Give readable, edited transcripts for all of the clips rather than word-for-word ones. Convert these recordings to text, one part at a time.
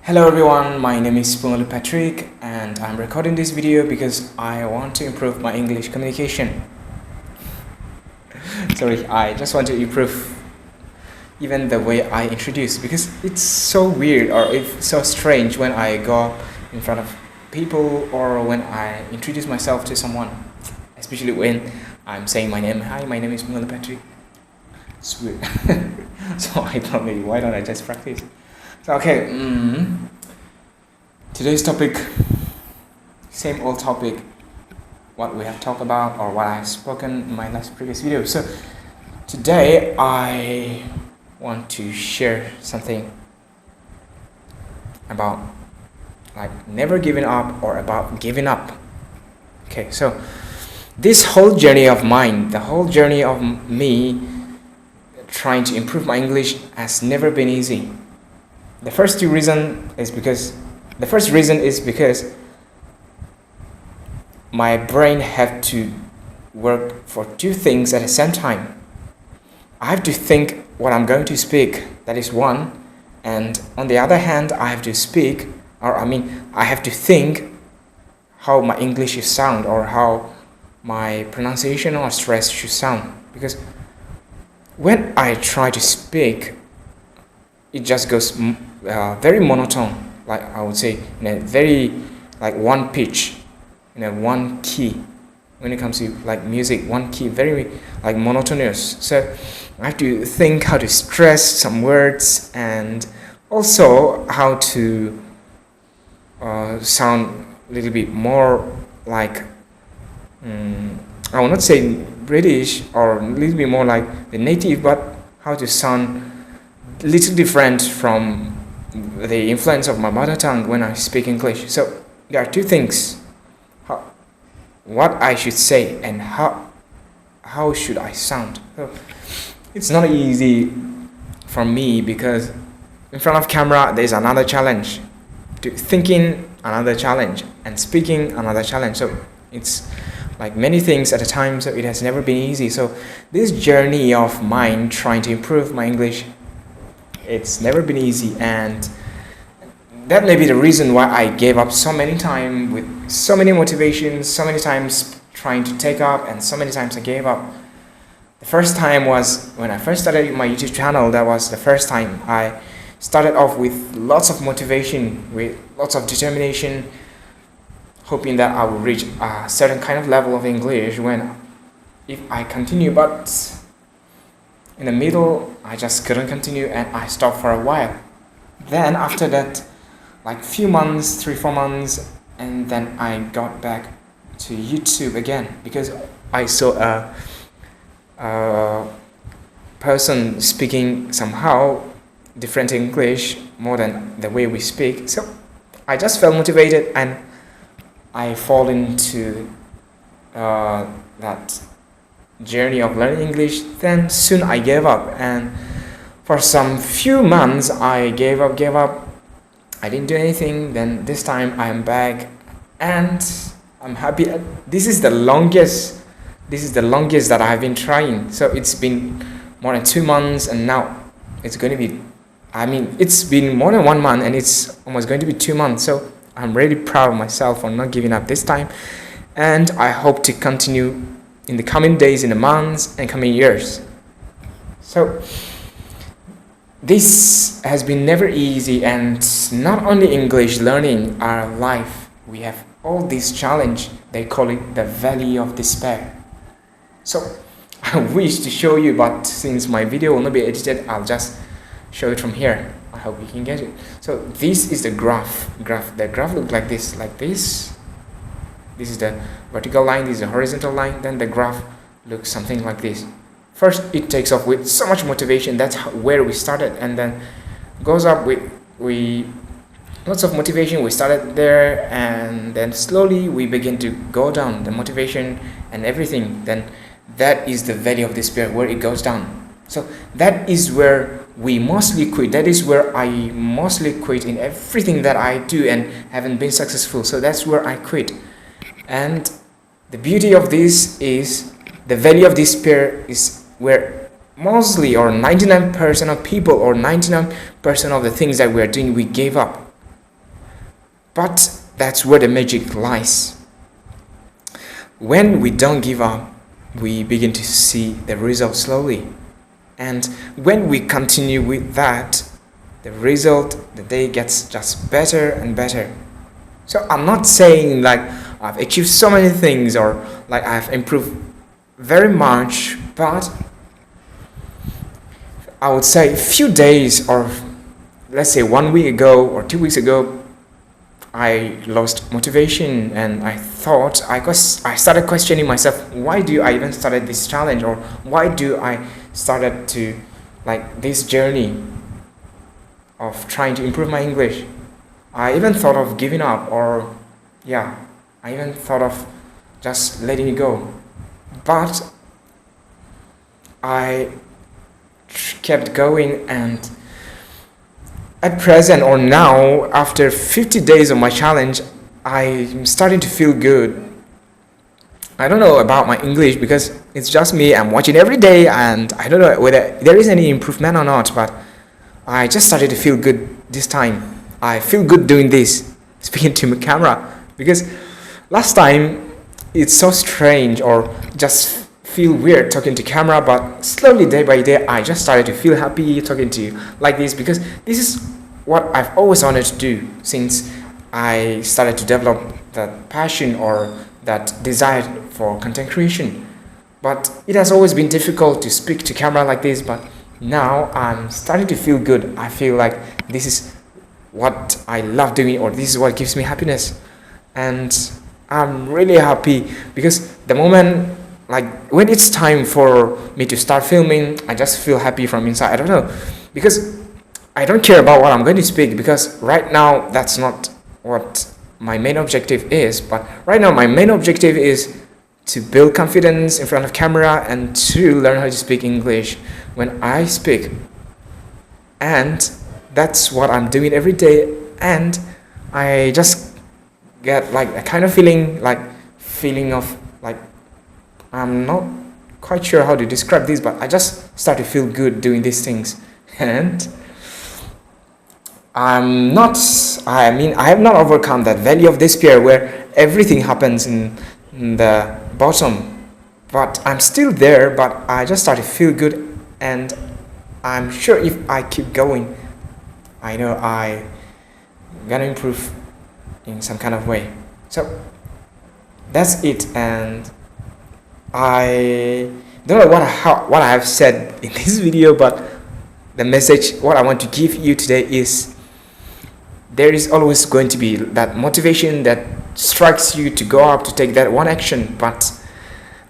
Hello everyone, my name is Pungalu Patrick and I'm recording this video because I want to improve my English communication. Sorry, I just want to improve even the way I introduce, because it's so weird or it's so strange when I go in front of people or when I introduce myself to someone, especially when I'm saying my name. Hi, my name is Pungalu Patrick. It's weird. So I thought maybe why don't I just practice? So okay, today's topic, same old topic, what we have talked about or what I have spoken in my last previous video. So today I want to share something about like never giving up or about giving up. Okay, so this whole journey of mine, the whole journey of me trying to improve my English has never been easy. The first reason is because my brain had to work for two things at the same time. I have to think what I'm going to speak, that is one, and on the other hand, I have to I have to think how my English should sound or how my pronunciation or stress should sound. Because when I try to speak, it just goes very monotone, like I would say, in a very like one pitch, in a one key. When it comes to like music, one key, very like monotonous. So I have to think how to stress some words and also how to sound a little bit more like I will not say British or a little bit more like the native, but how to sound a little different from the influence of my mother tongue when I speak English. So there are two things: what I should say and how should I sound. So it's not easy for me because in front of camera there is another challenge, to thinking another challenge, and speaking another challenge. So it's like many things at a time, so it has never been easy. So this journey of mine trying to improve my English, it's never been easy, and that may be the reason why I gave up so many times with so many motivations, so many times trying to take up, and so many times I gave up. The first time was when I first started my YouTube channel. That was the first time I started off with lots of motivation, with lots of determination, hoping that I would reach a certain kind of level of English if I continue, but in the middle I just couldn't continue and I stopped for a while. Then after that, like few months, 3-4 months, and then I got back to YouTube again because I saw a person speaking somehow different English more than the way we speak. So I just felt motivated and I fall into that journey of learning English. Then soon I gave up, and for some few months I gave up. I didn't do anything. Then this time I am back and I'm happy. This is the longest that I have been trying. So it's been more than 2 months, and now it's going to be, it's been more than 1 month and it's almost going to be 2 months. So I'm really proud of myself for not giving up this time, and I hope to continue in the coming days, in the months, and coming years. So this has been never easy, and not only English learning, our life, we have all this challenge. They call it the valley of despair. So I wish to show you, but since my video will not be edited, I'll just show it from here. I hope you can get it. So this is the graph. The graph looks like this. This is the vertical line, this is the horizontal line, then the graph looks something like this. First it takes off with so much motivation, that's where we started, and then goes up with lots of motivation. We started there, and then slowly we begin to go down, the motivation and everything. Then that is the valley of despair, where it goes down. So that is where we mostly quit. That is where I mostly quit in everything that I do and haven't been successful. So that's where I quit. And the beauty of this is the valley of despair is where mostly or 99% of people or 99% of the things that we are doing, we gave up. But that's where the magic lies. When we don't give up, we begin to see the result slowly. And when we continue with that, the result, the day gets just better and better. So I'm not saying like I've achieved so many things or like I've improved very much, but I would say a few days or let's say 1 week ago or 2 weeks ago, I lost motivation and I started questioning myself, why do I even started this challenge, or why do I started to like this journey of trying to improve my English. I even thought of giving up, or I even thought of just letting it go. But I kept going, and at present or now, after 50 days of my challenge, I'm starting to feel good. I don't know about my English because it's just me. I'm watching every day and I don't know whether there is any improvement or not, but I just started to feel good this time. I feel good doing this, speaking to my camera, because last time it's so strange or just feel weird talking to camera, but slowly day by day I just started to feel happy talking to you like this, because this is what I've always wanted to do since I started to develop that passion or that desire for content creation. But it has always been difficult to speak to camera like this, but now I'm starting to feel good. I feel like this is what I love doing, or this is what gives me happiness. And I'm really happy because the moment, like when it's time for me to start filming, I just feel happy from inside. I don't know, because I don't care about what I'm going to speak, because right now that's not what my main objective is. But right now my main objective is to build confidence in front of camera and to learn how to speak English when I speak. And that's what I'm doing every day. And I just get like a kind of feeling of like, I'm not quite sure how to describe this, but I just start to feel good doing these things. And I have not overcome that valley of despair where everything happens in the bottom. But I'm still there, but I just start to feel good, and I'm sure if I keep going, I know I'm gonna improve in some kind of way. So that's it, and I don't know what I have said in this video, but the message what I want to give you today is there is always going to be that motivation that strikes you to go up to take that one action, but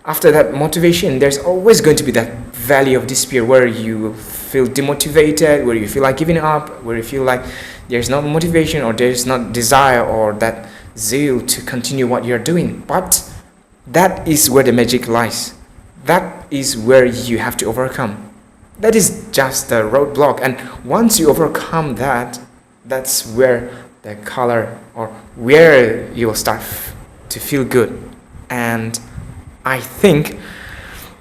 after that motivation there's always going to be that valley of despair where you feel demotivated, where you feel like giving up, where you feel like there's no motivation or there's not desire or that zeal to continue what you're doing. But that is where the magic lies. That is where you have to overcome. That is just the roadblock, and once you overcome that, that's where the color, or where you will start to feel good. And I think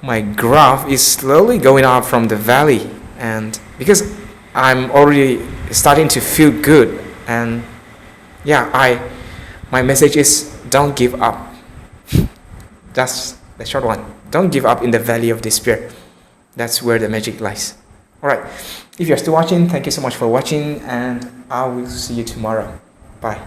my graph is slowly going up from the valley, and because I'm already starting to feel good. And my message is don't give up. That's the short one. Don't give up in the valley of despair. That's where the magic lies. Alright, if you're still watching, thank you so much for watching, and I will see you tomorrow. Bye.